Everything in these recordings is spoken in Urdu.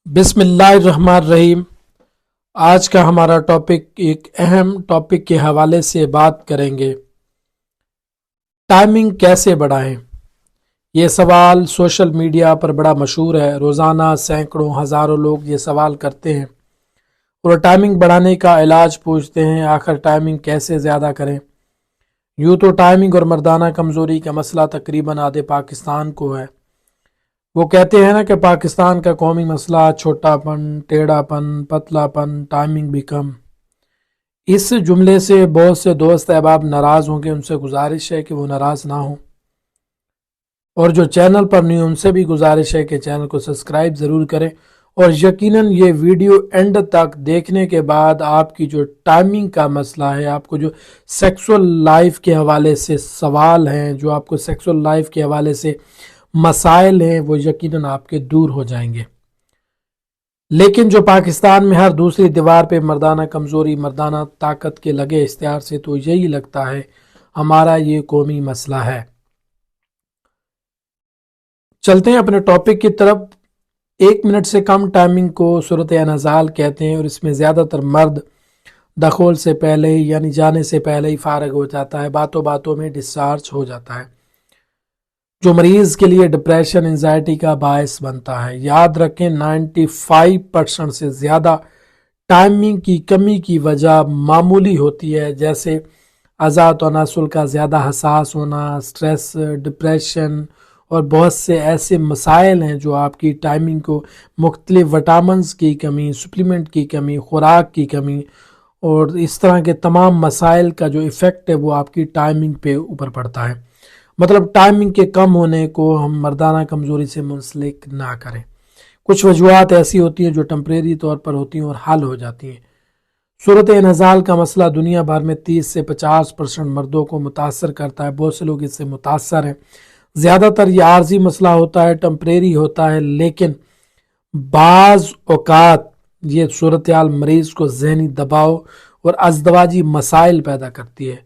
بسم اللہ الرحمن الرحیم۔ آج کا ہمارا ٹاپک ایک اہم ٹاپک کے حوالے سے بات کریں گے، ٹائمنگ کیسے بڑھائیں۔ یہ سوال سوشل میڈیا پر بڑا مشہور ہے، روزانہ سینکڑوں ہزاروں لوگ یہ سوال کرتے ہیں اور ٹائمنگ بڑھانے کا علاج پوچھتے ہیں۔ آخر ٹائمنگ کیسے زیادہ کریں؟ یوں تو ٹائمنگ اور مردانہ کمزوری کا مسئلہ تقریباً آدھے پاکستان کو ہے۔ وہ کہتے ہیں نا کہ پاکستان کا قومی مسئلہ چھوٹا پن، ٹیڑھا پن، پتلا پن، ٹائمنگ بھی کم۔ اس جملے سے بہت سے دوست احباب ناراض ہوں گے، ان سے گزارش ہے کہ وہ ناراض نہ ہوں، اور جو چینل پر نہیں ان سے بھی گزارش ہے کہ چینل کو سبسکرائب ضرور کریں، اور یقیناً یہ ویڈیو اینڈ تک دیکھنے کے بعد آپ کی جو ٹائمنگ کا مسئلہ ہے، آپ کو جو سیکسول لائف کے حوالے سے سوال ہیں، جو آپ کو سیکسول لائف کے حوالے سے مسائل ہیں، وہ یقیناً آپ کے دور ہو جائیں گے۔ لیکن جو پاکستان میں ہر دوسری دیوار پہ مردانہ کمزوری، مردانہ طاقت کے لگے اشتہار سے تو یہی لگتا ہے ہمارا یہ قومی مسئلہ ہے۔ چلتے ہیں اپنے ٹاپک کی طرف۔ 1 منٹ سے کم ٹائمنگ کو صورت انعزال کہتے ہیں، اور اس میں زیادہ تر مرد دخول سے پہلے یعنی جانے سے پہلے ہی فارغ ہو جاتا ہے، باتوں باتوں میں ڈسچارج ہو جاتا ہے، جو مریض کے لیے ڈپریشن، انزائٹی کا باعث بنتا ہے۔ یاد رکھیں 95% سے زیادہ ٹائمنگ کی کمی کی وجہ معمولی ہوتی ہے، جیسے اعضاء تناسل کا زیادہ حساس ہونا، سٹریس، ڈپریشن، اور بہت سے ایسے مسائل ہیں جو آپ کی ٹائمنگ کو، مختلف وٹامنز کی کمی، سپلیمنٹ کی کمی، خوراک کی کمی، اور اس طرح کے تمام مسائل کا جو ایفیکٹ ہے وہ آپ کی ٹائمنگ پہ اوپر پڑتا ہے۔ مطلب ٹائمنگ کے کم ہونے کو ہم مردانہ کمزوری سے منسلک نہ کریں۔ کچھ وجوہات ایسی ہوتی ہیں جو ٹمپریری طور پر ہوتی ہیں اور حل ہو جاتی ہیں۔ صورت انعزال کا مسئلہ دنیا بھر میں 30 سے 50% مردوں کو متاثر کرتا ہے، بہت سے لوگ اس سے متاثر ہیں۔ زیادہ تر یہ عارضی مسئلہ ہوتا ہے، ٹمپریری ہوتا ہے، لیکن بعض اوقات یہ صورتحال مریض کو ذہنی دباؤ اور ازدواجی مسائل پیدا کرتی ہے۔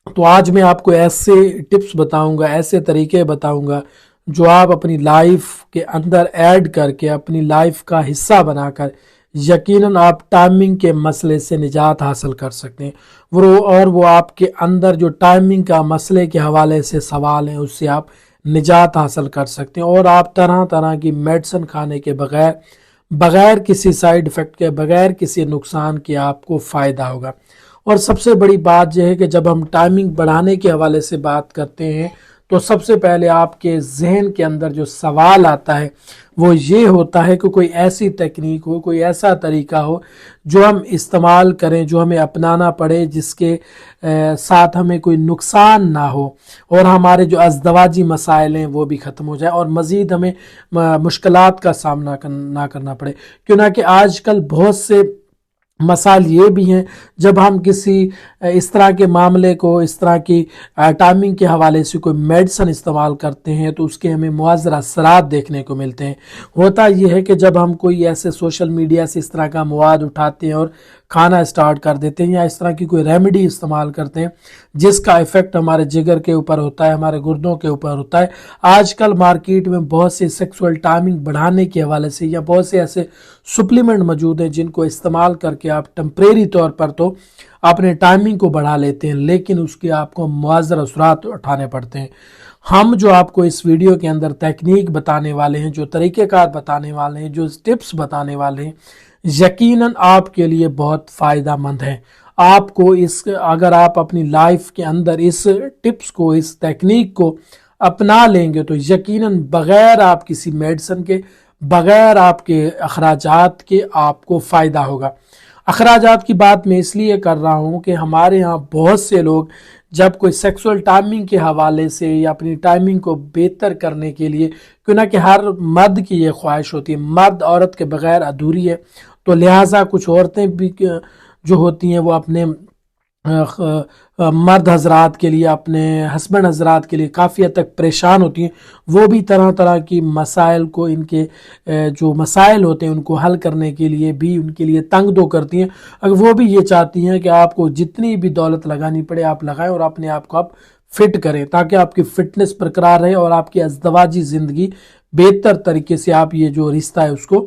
تو آج میں آپ کو ایسے ٹپس بتاؤں گا، ایسے طریقے بتاؤں گا جو آپ اپنی لائف کے اندر ایڈ کر کے، اپنی لائف کا حصہ بنا کر یقیناً آپ ٹائمنگ کے مسئلے سے نجات حاصل کر سکتے ہیں، اور وہ آپ کے اندر جو ٹائمنگ کا مسئلے کے حوالے سے سوال ہیں اس سے آپ نجات حاصل کر سکتے ہیں، اور آپ طرح طرح کی میڈیسن کھانے کے بغیر کسی سائیڈ ایفیکٹ کے، بغیر کسی نقصان کے آپ کو فائدہ ہوگا۔ اور سب سے بڑی بات یہ ہے کہ جب ہم ٹائمنگ بڑھانے کے حوالے سے بات کرتے ہیں تو سب سے پہلے آپ کے ذہن کے اندر جو سوال آتا ہے وہ یہ ہوتا ہے کہ کوئی ایسی تکنیک ہو، کوئی ایسا طریقہ ہو جو ہم استعمال کریں، جو ہمیں اپنانا پڑے، جس کے ساتھ ہمیں کوئی نقصان نہ ہو، اور ہمارے جو ازدواجی مسائل ہیں وہ بھی ختم ہو جائے، اور مزید ہمیں مشکلات کا سامنا نہ کرنا پڑے۔ کیوں نہ کہ آج کل بہت سے مسائل یہ بھی ہیں، جب ہم کسی اس طرح کے معاملے کو، اس طرح کی ٹائمنگ کے حوالے سے کوئی میڈیسن استعمال کرتے ہیں تو اس کے ہمیں مؤثر اثرات دیکھنے کو ملتے ہیں۔ ہوتا یہ ہے کہ جب ہم کوئی ایسے سوشل میڈیا سے اس طرح کا مواد اٹھاتے ہیں اور کھانا اسٹارٹ کر دیتے ہیں، یا اس طرح کی کوئی ریمیڈی استعمال کرتے ہیں جس کا ایفیکٹ ہمارے جگر کے اوپر ہوتا ہے، ہمارے گردوں کے اوپر ہوتا ہے۔ آج کل مارکیٹ میں بہت سے سیکسول ٹائمنگ بڑھانے کے حوالے سے یا بہت سے ایسے سپلیمنٹ موجود ہیں جن کو استعمال کر کے آپ ٹمپریری طور پر تو اپنے ٹائمنگ کو بڑھا لیتے ہیں، لیکن اس کے آپ کو مؤثر اثرات اٹھانے پڑتے ہیں۔ ہم جو آپ کو اس ویڈیو کے اندر تکنیک بتانے والے ہیں، جو طریقہ کار بتانے والے ہیں، جو ٹپس بتانے والے ہیں، یقیناً آپ کے لیے بہت فائدہ مند ہیں۔ آپ کو اگر آپ اپنی لائف کے اندر اس ٹپس کو، اس تکنیک کو اپنا لیں گے تو یقیناً بغیر آپ کسی میڈیسن کے، بغیر آپ کے اخراجات کے آپ کو فائدہ ہوگا۔ اخراجات کی بات میں اس لیے کر رہا ہوں کہ ہمارے ہاں بہت سے لوگ جب کوئی سیکسول ٹائمنگ کے حوالے سے یا اپنی ٹائمنگ کو بہتر کرنے کے لیے، کیوں نہ کہ ہر مرد کی یہ خواہش ہوتی ہے، مرد عورت کے بغیر ادھوری ہے، تو لہٰذا کچھ عورتیں بھی جو ہوتی ہیں وہ اپنے مرد حضرات کے لیے، اپنے ہسبینڈ حضرات کے لیے کافی حد تک پریشان ہوتی ہیں۔ وہ بھی طرح طرح کی مسائل کو، ان کے جو مسائل ہوتے ہیں ان کو حل کرنے کے لیے بھی ان کے لیے تنگ دو کرتی ہیں۔ اگر وہ بھی یہ چاہتی ہیں کہ آپ کو جتنی بھی دولت لگانی پڑے آپ لگائیں، اور اپنے آپ کو آپ فٹ کریں تاکہ آپ کی فٹنس برقرار رہے اور آپ کی ازدواجی زندگی بہتر طریقے سے آپ یہ جو رشتہ ہے اس کو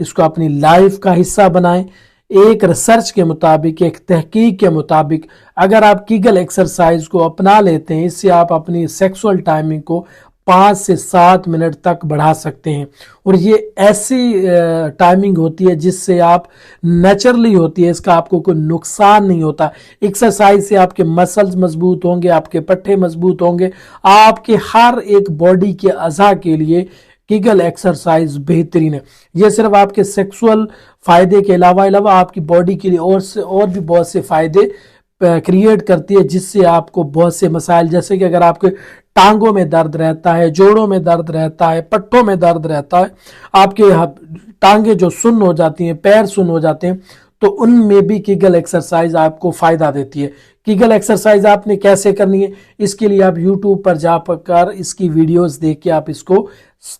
اس کو اپنی لائف کا حصہ بنائیں۔ ایک ریسرچ کے مطابق، ایک تحقیق کے مطابق اگر آپ کیگل ایکسرسائز کو اپنا لیتے ہیں، اس سے آپ اپنی سیکسول ٹائمنگ کو 5 سے 7 منٹ تک بڑھا سکتے ہیں۔ اور یہ ایسی ٹائمنگ ہوتی ہے جس سے آپ نیچرلی ہوتی ہے، اس کا آپ کو کوئی نقصان نہیں ہوتا۔ ایکسرسائز سے آپ کے مسلز مضبوط ہوں گے، آپ کے پٹھے مضبوط ہوں گے، آپ کے ہر ایک باڈی کے اعضاء کے لیے کیگل ایکسرسائز بہترین ہے۔ یہ صرف آپ کے سیکسول فائدے کے علاوہ آپ کی باڈی کے لیے اور بھی بہت سے فائدے کریٹ کرتی ہے، جس سے آپ کو بہت سے مسائل، جیسے کہ اگر آپ کے ٹانگوں میں درد رہتا ہے، جوڑوں میں درد رہتا ہے، پٹھوں میں درد رہتا ہے، آپ کے ٹانگیں جو سن ہو جاتی ہیں، پیر سن ہو جاتے ہیں، تو ان میں بھی کیگل ایکسرسائز آپ کو فائدہ دیتی ہے۔ کیگل ایکسرسائز آپ نے کیسے کرنی ہے، اس کے لیے آپ یوٹیوب پر جا کر اس کی ویڈیوز دیکھ کے آپ اس کو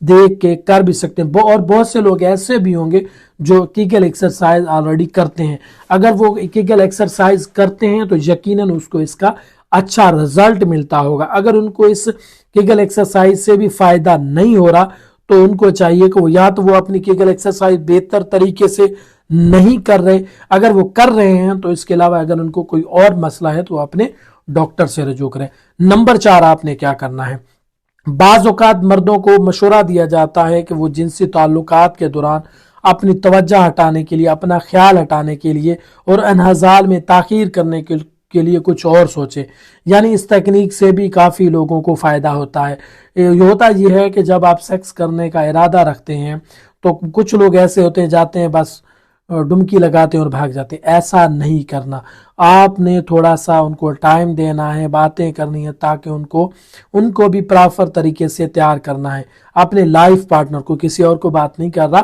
دیکھ کے کر بھی سکتے ہیں۔ اور بہت سے لوگ ایسے بھی ہوں گے جو کیگل ایکسرسائز آلریڈی کرتے ہیں۔ اگر وہ کیگل ایکسرسائز کرتے ہیں تو یقیناً اس کو اس کا اچھا رزلٹ ملتا ہوگا۔ اگر ان کو اس کیگل ایکسرسائز سے بھی فائدہ نہیں ہو رہا تو ان کو چاہیے کہ وہ یا تو وہ اپنی کیگل ایکسرسائز بہتر طریقے سے نہیں کر رہے، اگر وہ کر رہے ہیں تو اس کے علاوہ اگر ان کو کوئی اور مسئلہ ہے تو وہ اپنے ڈاکٹر سے رجوع کریں۔ نمبر 4 آپ نے کیا کرنا ہے۔ بعض اوقات مردوں کو مشورہ دیا جاتا ہے کہ وہ جنسی تعلقات کے دوران اپنی توجہ ہٹانے کے لیے، اپنا خیال ہٹانے کے لیے اور انحصال میں تاخیر کرنے کے لیے کچھ اور سوچیں۔ یعنی اس تکنیک سے بھی کافی لوگوں کو فائدہ ہوتا ہے۔ یہ ہے کہ جب آپ سیکس کرنے کا ارادہ رکھتے ہیں تو کچھ لوگ ایسے ہوتے ہیں، جاتے ہیں بس ڈمکی لگاتے ہیں اور بھاگ جاتے ہیں۔ ایسا نہیں کرنا، آپ نے تھوڑا سا ان کو ٹائم دینا ہے، باتیں کرنی ہے، تاکہ ان کو بھی پراپر طریقے سے تیار کرنا ہے۔ اپنے لائف پارٹنر کو، کسی اور کو بات نہیں کر رہا،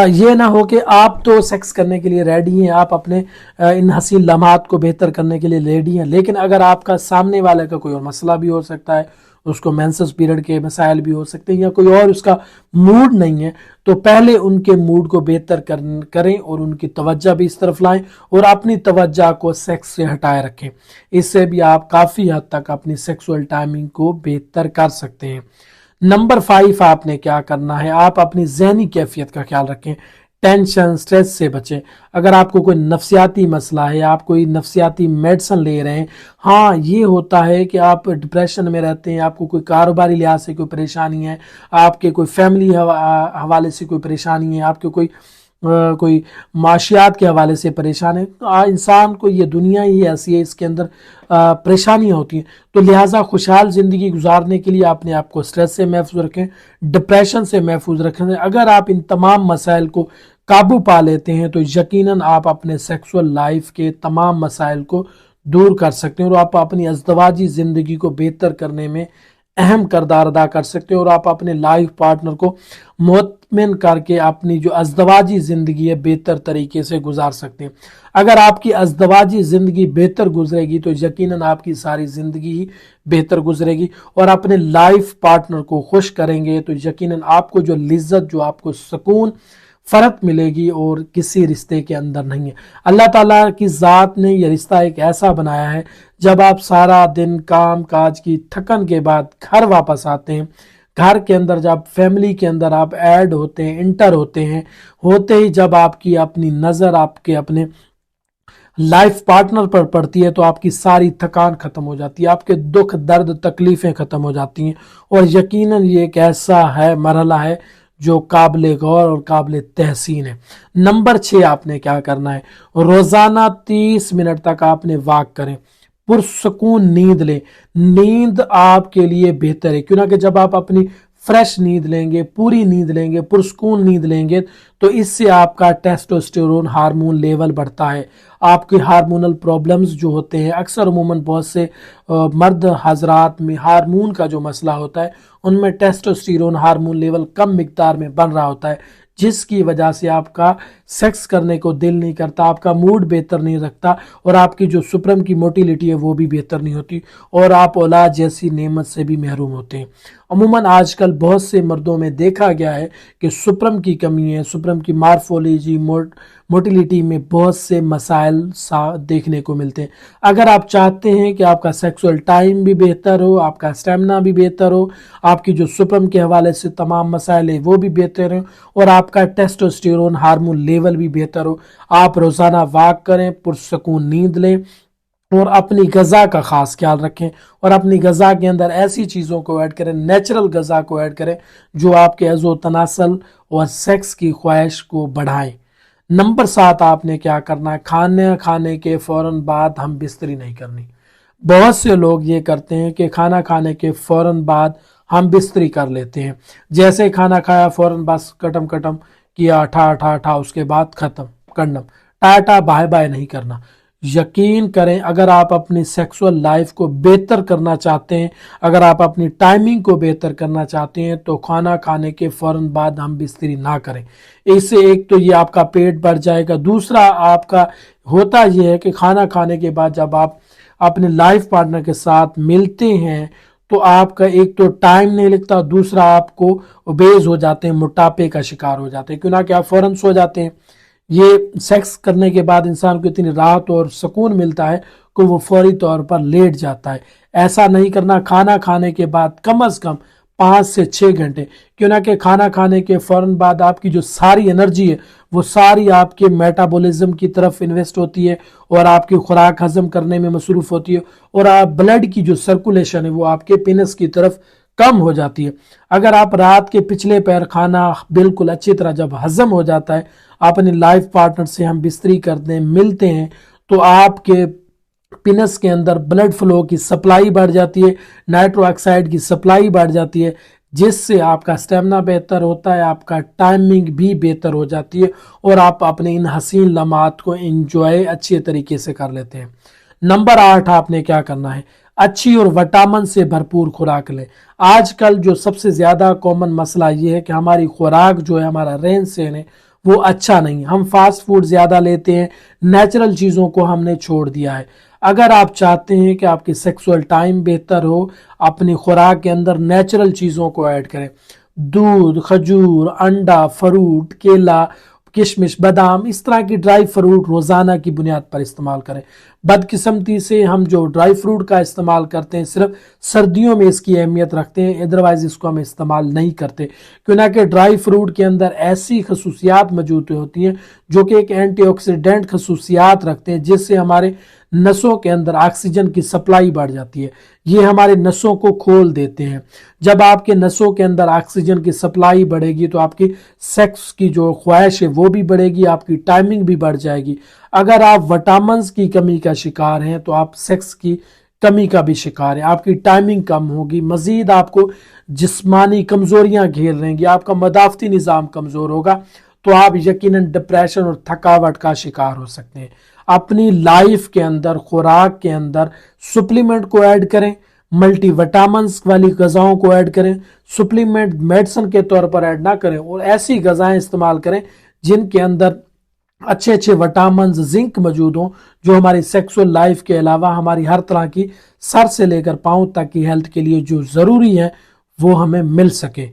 یہ نہ ہو کہ آپ تو سیکس کرنے کے لیے ریڈی ہیں، آپ اپنے ان حسین لمحات کو بہتر کرنے کے لیے ریڈی ہیں، لیکن اگر آپ کا سامنے والے کا کوئی اور مسئلہ بھی ہو سکتا ہے، اس کو مینسس پیریڈ کے مسائل بھی ہو سکتے ہیں یا کوئی اور اس کا موڈ نہیں ہے، تو پہلے ان کے موڈ کو بہتر کریں اور ان کی توجہ بھی اس طرف لائیں اور اپنی توجہ کو سیکس سے ہٹائے رکھیں۔ اس سے بھی آپ کافی حد تک اپنی سیکسول ٹائمنگ کو بہتر کر سکتے ہیں۔ نمبر 5 آپ نے کیا کرنا ہے، آپ اپنی ذہنی کیفیت کا خیال رکھیں۔ ٹینشن، سٹریس سے بچیں۔ اگر آپ کو کوئی نفسیاتی مسئلہ ہے، آپ کوئی نفسیاتی میڈیسن لے رہے ہیں، ہاں یہ ہوتا ہے کہ آپ ڈپریشن میں رہتے ہیں، آپ کو کوئی کاروباری لحاظ سے کوئی پریشانی ہے، آپ کے کوئی فیملی حوالے سے کوئی پریشانی ہے، آپ کے کوئی معاشیات کے حوالے سے پریشان ہے، انسان کو یہ دنیا ہی ایسی ہے، اس کے اندر پریشانیاں ہوتی ہیں، تو لہٰذا خوشحال زندگی گزارنے کے لیے اپنے آپ کو سٹریس سے محفوظ رکھیں، ڈپریشن سے محفوظ رکھیں۔ اگر آپ ان تمام مسائل کو قابو پا لیتے ہیں تو یقیناً آپ اپنے سیکسول لائف کے تمام مسائل کو دور کر سکتے ہیں اور آپ اپنی ازدواجی زندگی کو بہتر کرنے میں اہم کردار ادا کر سکتے ہیں اور آپ اپنے لائف پارٹنر کو مطمئن کر کے اپنی جو ازدواجی زندگی ہے بہتر طریقے سے گزار سکتے ہیں۔ اگر آپ کی ازدواجی زندگی بہتر گزرے گی تو یقیناً آپ کی ساری زندگی ہی بہتر گزرے گی، اور اپنے لائف پارٹنر کو خوش کریں گے تو یقیناً آپ کو جو لذت، جو آپ کو سکون، فرق ملے گی اور کسی رشتے کے اندر نہیں ہے۔ اللہ تعالیٰ کی ذات نے یہ رشتہ ایک ایسا بنایا ہے، جب آپ سارا دن کام کاج کی تھکن کے بعد گھر واپس آتے ہیں، گھر کے اندر جب فیملی کے اندر آپ ایڈ ہوتے ہیں، انٹر ہوتے ہیں، ہوتے ہی جب آپ کی اپنی نظر آپ کے اپنے لائف پارٹنر پر پڑتی ہے تو آپ کی ساری تھکان ختم ہو جاتی ہے، آپ کے دکھ درد تکلیفیں ختم ہو جاتی ہیں، اور یقیناً یہ ایک ایسا مرحلہ ہے جو قابل غور اور قابل تحسین ہے۔ نمبر 6 آپ نے کیا کرنا ہے، روزانہ 30 منٹ تک آپ نے واک کریں، پرسکون نیند لیں۔ نیند آپ کے لیے بہتر ہے، کیوں نہ کہ جب آپ اپنی فریش نیند لیں گے، پوری نیند لیں گے، پرسکون نیند لیں گے تو اس سے آپ کا ٹیسٹوسٹیرون ہارمون لیول بڑھتا ہے۔ آپ کے ہارمونل پرابلمز جو ہوتے ہیں، اکثر عموماً بہت سے مرد حضرات میں ہارمون کا جو مسئلہ ہوتا ہے، ان میں ٹیسٹوسٹیرون ہارمون لیول کم مقدار میں بن رہا ہوتا ہے، جس کی وجہ سے آپ کا سیکس کرنے کو دل نہیں کرتا، آپ کا موڈ بہتر نہیں رکھتا، اور آپ کی جو سپرم کی موٹیلیٹی ہے وہ بھی بہتر نہیں ہوتی، اور آپ اولاد جیسی نعمت سے بھی محروم ہوتے ہیں۔ عموماً آج کل بہت سے مردوں میں دیکھا گیا ہے کہ سپرم کی کمی ہے، سپرم کی مارفولوجی، موٹیلیٹی میں بہت سے مسائل مسائل دیکھنے کو ملتے ہیں۔ اگر آپ چاہتے ہیں کہ آپ کا سیکسول ٹائم بھی بہتر ہو، آپ کا اسٹیمنا بھی بہتر ہو، آپ کی جو سپرم کے حوالے سے تمام مسائل ہیں وہ بھی بہتر ہوں، اور آپ کا ٹیسٹوسٹیرون ہارمون لیول بھی بہتر ہو، آپ روزانہ واک کریں، پرسکون نیند لیں، اور اپنی غذا کا خاص خیال رکھیں، اور اپنی غذا کے اندر ایسی چیزوں کو ایڈ کریں، نیچرل غذا کو ایڈ کریں جو آپ کے عضو تناسل اور سیکس کی خواہش کو بڑھائیں۔ نمبر 7 آپ نے کیا کرنا ہے، کھانے کے فوراً بعد ہم بستری نہیں کرنی۔ بہت سے لوگ یہ کرتے ہیں کہ کھانا کھانے کے فوراً بعد ہم بستری کر لیتے ہیں، جیسے کھانا کھایا فوراً بس کٹم کیا، ٹھا اس کے بعد ختم کرنا، ٹاٹا بائے بائے نہیں کرنا۔ یقین کریں اگر آپ اپنی سیکسول لائف کو بہتر کرنا چاہتے ہیں، اگر آپ اپنی ٹائمنگ کو بہتر کرنا چاہتے ہیں، تو کھانا کھانے کے فوراً بعد ہم بستری نہ کریں۔ اس سے ایک تو یہ آپ کا پیٹ بھر جائے گا، دوسرا آپ کا ہوتا یہ ہے کہ کھانا کھانے کے بعد جب آپ اپنے لائف پارٹنر کے ساتھ ملتے ہیں تو آپ کا ایک تو ٹائم نہیں لگتا، دوسرا آپ کو اوبیز ہو جاتے ہیں، موٹاپے کا شکار ہو جاتے ہیں، کیوں نہ کہ آپ فوراً سو جاتے ہیں۔ یہ سیکس کرنے کے بعد انسان کو اتنی راحت اور سکون ملتا ہے کہ وہ فوری طور پر لیٹ جاتا ہے۔ ایسا نہیں کرنا، کھانا کھانے کے بعد کم از کم 5 سے 6 گھنٹے، کیوں نہ کہ کھانا کھانے کے فوراً بعد آپ کی جو ساری انرجی ہے وہ ساری آپ کے میٹابولزم کی طرف انویسٹ ہوتی ہے، اور آپ کی خوراک ہضم کرنے میں مصروف ہوتی ہے، اور آپ بلڈ کی جو سرکولیشن ہے وہ آپ کے پینس کی طرف کم ہو جاتی ہے۔ اگر آپ رات کے پچھلے پہر کھانا بالکل اچھی طرح جب ہضم ہو جاتا ہے، اپنی لائف پارٹنر سے ہم بستری کرتے ہیں، ملتے ہیں، تو آپ کے پینس کے اندر بلڈ فلو کی سپلائی بڑھ جاتی ہے، نائٹرو آکسائڈ کی سپلائی بڑھ جاتی ہے، جس سے آپ کا اسٹیمنا بہتر ہوتا ہے، آپ کا ٹائمنگ بھی بہتر ہو جاتی ہے، اور آپ اپنے ان حسین لمحات کو انجوائے اچھے طریقے سے کر لیتے ہیں۔ نمبر 8 آپ نے کیا کرنا ہے، اچھی اور وٹامن سے بھرپور خوراک لیں۔ آج کل جو سب سے زیادہ کامن مسئلہ یہ ہے کہ ہماری خوراک جو ہے، ہمارا رہن سہن ہے، وہ اچھا نہیں، ہم فاسٹ فوڈ زیادہ لیتے ہیں، نیچرل چیزوں کو ہم نے چھوڑ دیا ہے۔ اگر آپ چاہتے ہیں کہ آپ کی سیکسول ٹائم بہتر ہو، اپنی خوراک کے اندر نیچرل چیزوں کو ایڈ کریں، دودھ، کھجور، انڈا، فروٹ، کیلا، کشمش، بادام، اس طرح کی ڈرائی فروٹ روزانہ کی بنیاد پر استعمال کریں۔ بدقسمتی سے ہم جو ڈرائی فروٹ کا استعمال کرتے ہیں صرف سردیوں میں اس کی اہمیت رکھتے ہیں، ادروائز اس کو ہم استعمال نہیں کرتے، کیوں نہ کہ ڈرائی فروٹ کے اندر ایسی خصوصیات موجود ہوتی ہیں جو کہ ایک اینٹی آکسیڈنٹ خصوصیات رکھتے ہیں، جس سے ہمارے نسوں کے اندر آکسیجن کی سپلائی بڑھ جاتی ہے، یہ ہمارے نسوں کو کھول دیتے ہیں۔ جب آپ کے نسوں کے اندر آکسیجن کی سپلائی بڑھے گی تو آپ کی سیکس کی جو خواہش ہے وہ بھی بڑھے گی، آپ کی ٹائمنگ بھی بڑھ جائے گی۔ اگر آپ وٹامنز کی کمی کا شکار ہیں تو آپ سیکس کی کمی کا بھی شکار ہیں، آپ کی ٹائمنگ کم ہوگی، مزید آپ کو جسمانی کمزوریاں گھیر لیں گی، آپ کا مدافعتی نظام کمزور ہوگا، تو آپ یقیناً ڈپریشن اور تھکاوٹ کا شکار ہو سکتے ہیں۔ اپنی لائف کے اندر خوراک کے اندر سپلیمنٹ کو ایڈ کریں، ملٹی وٹامنز والی غذاؤں کو ایڈ کریں، سپلیمنٹ میڈیسن کے طور پر ایڈ نہ کریں، اور ایسی غذائیں استعمال کریں جن کے اندر اچھے وٹامنز، زنک موجود ہوں، جو ہماری سیکسول لائف کے علاوہ ہماری ہر طرح کی سر سے لے کر پاؤں تک کی ہیلتھ کے لیے جو ضروری ہے وہ ہمیں مل سکے۔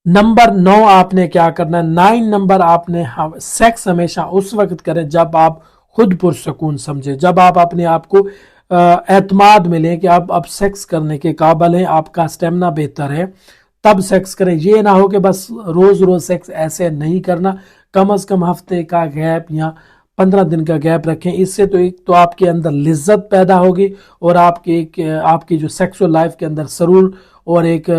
نمبر 9 آپ نے کیا کرنا ہے، 9 نمبر آپ نے سیکس ہمیشہ اس وقت کریں جب آپ خود پرسکون سمجھیں، جب آپ اپنے آپ کو اعتماد ملیں کہ آپ اب سیکس کرنے کے قابل ہیں، آپ کا اسٹیمنا بہتر ہے، تب سیکس کریں۔ یہ نہ ہو کہ بس روز سیکس ایسے نہیں کرنا، کم از کم ہفتے کا گیپ یا 15 دن کا گیپ رکھیں۔ اس سے تو ایک تو آپ کے اندر لذت پیدا ہوگی، اور آپ کی جو سیکسول لائف کے اندر سرور اور ایک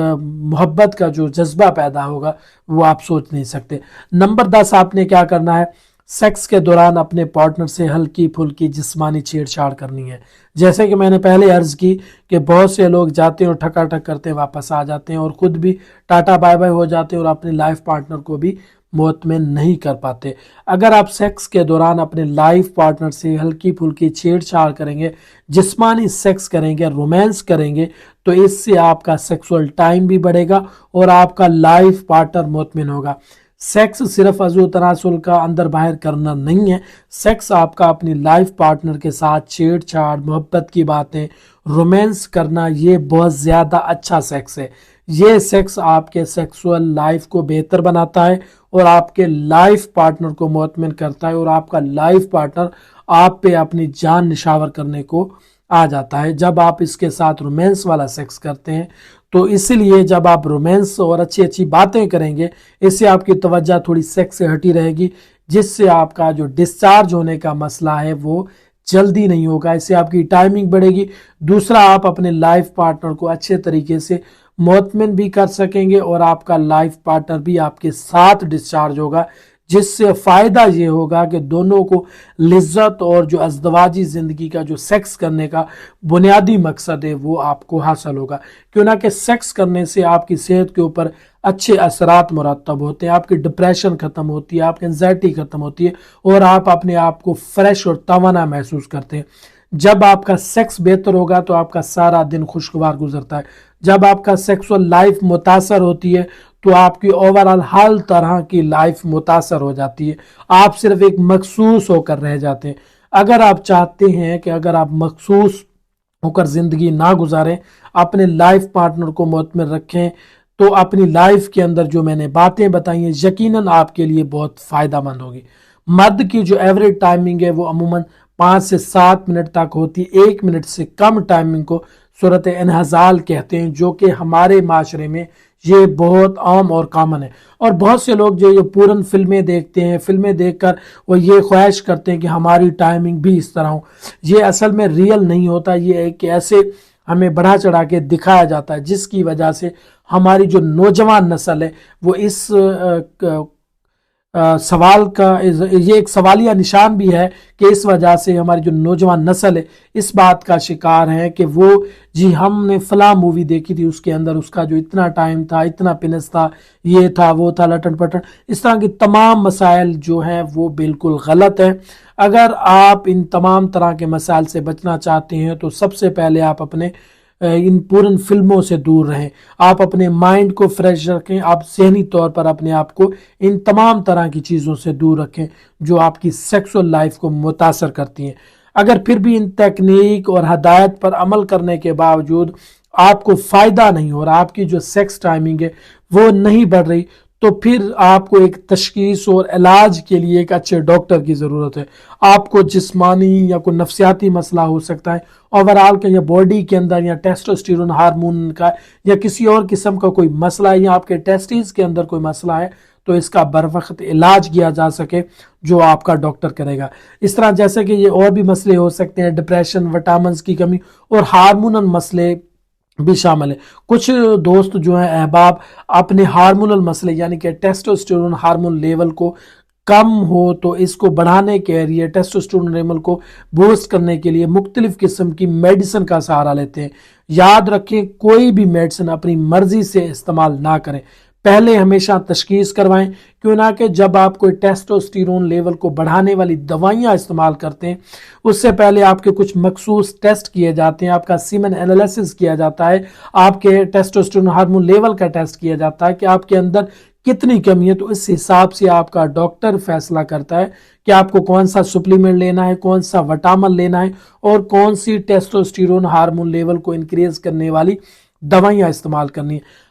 محبت کا جو جذبہ پیدا ہوگا وہ آپ سوچ نہیں سکتے۔ نمبر 10 آپ نے کیا کرنا ہے، سیکس کے دوران اپنے پارٹنر سے ہلکی پھلکی جسمانی چھیڑ چھاڑ کرنی ہے۔ جیسے کہ میں نے پہلے عرض کی کہ بہت سے لوگ جاتے ہیں اور ٹھکا ٹھک کرتے ہیں، واپس آ جاتے ہیں، اور خود بھی ٹاٹا بائے بائے ہو جاتے ہیں، اور اپنے لائف پارٹنر کو بھی مطمئن نہیں کر پاتے۔ اگر آپ سیکس کے دوران اپنے لائف پارٹنر سے ہلکی پھلکی چھیڑ چھاڑ کریں گے، جسمانی سیکس کریں گے، رومانس کریں گے، تو اس سے آپ کا سیکسول ٹائم بھی بڑھے گا اور آپ کا لائف پارٹنر مطمئن ہوگا۔ سیکس صرف عضو تناسل کا اندر باہر کرنا نہیں ہے، سیکس آپ کا اپنی لائف پارٹنر کے ساتھ چھیڑ چھاڑ، محبت کی باتیں، رومانس کرنا، یہ بہت زیادہ اچھا سیکس ہے۔ یہ سیکس آپ کے سیکسول لائف کو بہتر بناتا ہے اور آپ کے لائف پارٹنر کو مطمئن کرتا ہے، اور آپ کا لائف پارٹنر آپ پہ اپنی جان نشاور کرنے کو آ جاتا ہے جب آپ اس کے ساتھ رومانس والا سیکس کرتے ہیں. تو اسی لیے جب آپ رومانس اور اچھی اچھی باتیں کریں گے اس سے آپ کی توجہ تھوڑی سیکس سے ہٹی رہے گی, جس سے آپ کا جو ڈسچارج ہونے کا مسئلہ ہے وہ جلدی نہیں ہوگا, اس سے آپ کی ٹائمنگ بڑھے گی. دوسرا, آپ اپنے لائف پارٹنر کو اچھے طریقے سے مطمئن بھی کر سکیں گے اور آپ کا لائف پارٹنر بھی آپ کے ساتھ ڈسچارج ہوگا, جس سے فائدہ یہ ہوگا کہ دونوں کو لذت اور جو ازدواجی زندگی کا جو سیکس کرنے کا بنیادی مقصد ہے وہ آپ کو حاصل ہوگا. کیوں نہ کہ سیکس کرنے سے آپ کی صحت کے اوپر اچھے اثرات مرتب ہوتے ہیں, آپ کی ڈپریشن ختم ہوتی ہے, آپ کی انزائٹی ختم ہوتی ہے اور آپ اپنے آپ کو فریش اور توانا محسوس کرتے ہیں. جب آپ کا سیکس بہتر ہوگا تو آپ کا سارا دن خوشگوار گزرتا ہے. جب آپ کا سیکسول لائف متاثر ہوتی ہے تو آپ کی اوورآل ہر طرح کی لائف متاثر ہو جاتی ہے, آپ صرف ایک مخصوص ہو کر رہ جاتے ہیں. اگر آپ چاہتے ہیں کہ اگر آپ مخصوص ہو کر زندگی نہ گزاریں, اپنے لائف پارٹنر کو مطمئن رکھیں, تو اپنی لائف کے اندر جو میں نے باتیں بتائی ہیں یقیناً آپ کے لیے بہت فائدہ مند ہوگی. مرد کی جو ایوریج ٹائمنگ ہے وہ عموماً 5 سے 7 منٹ تک ہوتی ہے. 1 منٹ سے کم ٹائمنگ کو صورت انہضال کہتے ہیں, جو کہ ہمارے معاشرے میں یہ بہت عام اور کامن ہے. اور بہت سے لوگ جو یہ پورن فلمیں دیکھتے ہیں, فلمیں دیکھ کر وہ یہ خواہش کرتے ہیں کہ ہماری ٹائمنگ بھی اس طرح ہو. یہ اصل میں ریئل نہیں ہوتا, یہ ایک ایسے ہمیں بڑھا چڑھا کے دکھایا جاتا ہے جس کی وجہ سے ہماری جو نوجوان نسل ہے وہ اس سوال کا یہ ایک سوالیہ نشان بھی ہے کہ اس وجہ سے ہماری جو نوجوان نسل ہے اس بات کا شکار ہے کہ وہ جی ہم نے فلاں مووی دیکھی تھی, اس کے اندر اس کا جو اتنا ٹائم تھا, اتنا پنس تھا, یہ تھا وہ تھا, لٹن پٹن, اس طرح کی تمام مسائل جو ہیں وہ بالکل غلط ہیں. اگر آپ ان تمام طرح کے مسائل سے بچنا چاہتے ہیں تو سب سے پہلے آپ اپنے ان پورن فلموں سے دور رہیں, آپ اپنے مائنڈ کو فریش رکھیں, آپ ذہنی طور پر اپنے آپ کو ان تمام طرح کی چیزوں سے دور رکھیں جو آپ کی سیکسول لائف کو متاثر کرتی ہیں. اگر پھر بھی ان تکنیک اور ہدایت پر عمل کرنے کے باوجود آپ کو فائدہ نہیں ہو رہا, آپ کی جو سیکس ٹائمنگ ہے وہ نہیں بڑھ رہی, تو پھر آپ کو ایک تشخیص اور علاج کے لیے ایک اچھے ڈاکٹر کی ضرورت ہے. آپ کو جسمانی یا کوئی نفسیاتی مسئلہ ہو سکتا ہے, اوورآل کا یا باڈی کے اندر یا ٹیسٹوسٹیرون ہارمون کا یا کسی اور قسم کا کوئی مسئلہ ہے, یا آپ کے ٹیسٹیز کے اندر کوئی مسئلہ ہے, تو اس کا بروقت علاج کیا جا سکے جو آپ کا ڈاکٹر کرے گا. اس طرح جیسے کہ یہ اور بھی مسئلے ہو سکتے ہیں, ڈپریشن, وٹامنز کی کمی اور ہارمونل مسئلے بھی شامل ہے. کچھ دوست جو ہیں احباب اپنے ہارمونل مسئلے یعنی کہ ٹیسٹوسٹیرون ہارمون لیول کو کم ہو تو اس کو بڑھانے کے لیے, ٹیسٹوسٹیرون لیول کو بوسٹ کرنے کے لیے مختلف قسم کی میڈیسن کا سہارا لیتے ہیں. یاد رکھیں کوئی بھی میڈیسن اپنی مرضی سے استعمال نہ کریں, پہلے ہمیشہ تشخیص کروائیں. کیوں نہ کہ جب آپ کوئی ٹیسٹوسٹیرون لیول کو بڑھانے والی دوائیاں استعمال کرتے ہیں اس سے پہلے آپ کے کچھ مخصوص ٹیسٹ کیے جاتے ہیں, آپ کا سیمن انالیسس کیا جاتا ہے, آپ کے ٹیسٹوسٹیرون ہارمون لیول کا ٹیسٹ کیا جاتا ہے کہ آپ کے اندر کتنی کمی ہے. تو اس حساب سے آپ کا ڈاکٹر فیصلہ کرتا ہے کہ آپ کو کون سا سپلیمنٹ لینا ہے, کون سا وٹامن لینا ہے اور کون سی ٹیسٹوسٹیرون ہارمون لیول کو انکریز کرنے والی دوائیاں استعمال کرنی ہے.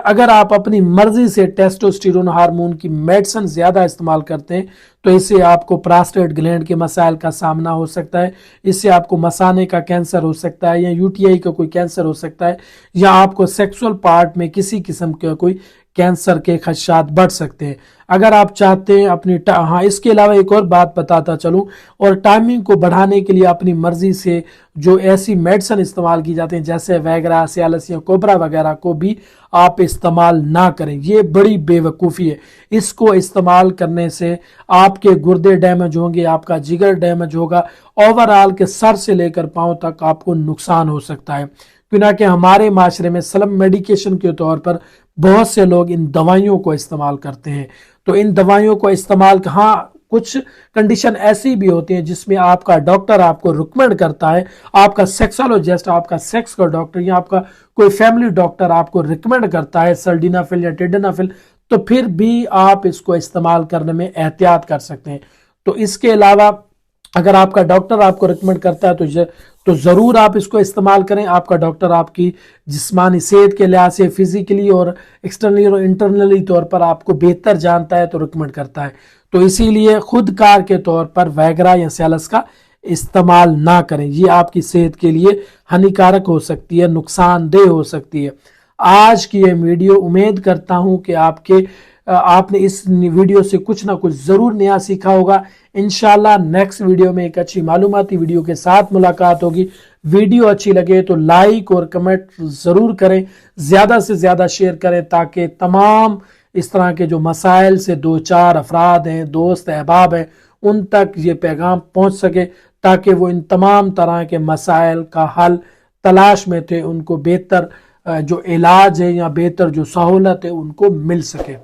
اگر آپ اپنی مرضی سے ٹیسٹوسٹیرون ہارمون کی میڈیسن زیادہ استعمال کرتے ہیں تو اس سے آپ کو پراسٹیٹ گلینڈ کے مسائل کا سامنا ہو سکتا ہے, اس سے آپ کو مثانے کا کینسر ہو سکتا ہے, یا یو ٹی آئی کا کوئی کینسر ہو سکتا ہے, یا آپ کو سیکسول پارٹ میں کسی قسم کا کوئی کینسر کے خدشات بڑھ سکتے ہیں. اگر آپ چاہتے ہیں اپنی اس کے علاوہ ایک اور بات بتاتا چلوں, اور ٹائمنگ کو بڑھانے کے لیے اپنی مرضی سے جو ایسی میڈیسن استعمال کی جاتے ہیں جیسے ویگرا, سیالس یا کوبرا وغیرہ کو بھی آپ استعمال نہ کریں. یہ بڑی بے وقوفی ہے. اس کو استعمال کرنے سے آپ کے گردے ڈیمیج ہوں گے, آپ کا جگر ڈیمیج ہوگا, اوورآل کے سر سے لے کر پاؤں تک آپ کو نقصان ہو سکتا ہے. کیوں کہ ہمارے معاشرے میں سلم میڈیکیشن کے طور پر بہت سے لوگ ان دوائیوں کو استعمال کرتے ہیں. تو ان دوائیوں کو استعمال کچھ کنڈیشن ایسی بھی ہوتی ہیں جس میں آپ کا ڈاکٹر آپ کو ریکمینڈ کرتا ہے, آپ کا سیکسولوجسٹ, آپ کا سیکس کا ڈاکٹر یا آپ کا کوئی فیملی ڈاکٹر آپ کو ریکمینڈ کرتا ہے سلڈینافیل یا ٹیڈنافیل, تو پھر بھی آپ اس کو استعمال کرنے میں احتیاط کر سکتے ہیں. تو اس کے علاوہ اگر آپ کا ڈاکٹر آپ کو ریکمنڈ کرتا ہے تو ضرور آپ اس کو استعمال کریں. آپ کا ڈاکٹر آپ کی جسمانی صحت کے لحاظ سے فزیکلی اور ایکسٹرنلی اور انٹرنلی طور پر آپ کو بہتر جانتا ہے تو ریکمنڈ کرتا ہے. تو اسی لیے خود کار کے طور پر ویگرا یا سیلس کا استعمال نہ کریں. یہ آپ کی صحت کے لیے ہانیکارک ہو سکتی ہے, نقصان دہ ہو سکتی ہے. آج کی یہ ویڈیو امید کرتا ہوں کہ آپ نے اس ویڈیو سے کچھ نہ کچھ ضرور نیا سیکھا ہوگا. انشاءاللہ نیکسٹ ویڈیو میں ایک اچھی معلوماتی ویڈیو کے ساتھ ملاقات ہوگی. ویڈیو اچھی لگے تو لائک اور کمنٹ ضرور کریں, زیادہ سے زیادہ شیئر کریں تاکہ تمام اس طرح کے جو مسائل سے دو چار افراد ہیں, دوست احباب ہیں, ان تک یہ پیغام پہنچ سکے تاکہ وہ ان تمام طرح کے مسائل کا حل تلاش میں تھے, ان کو بہتر جو علاج ہے یا بہتر جو سہولت ہے ان کو مل سکے.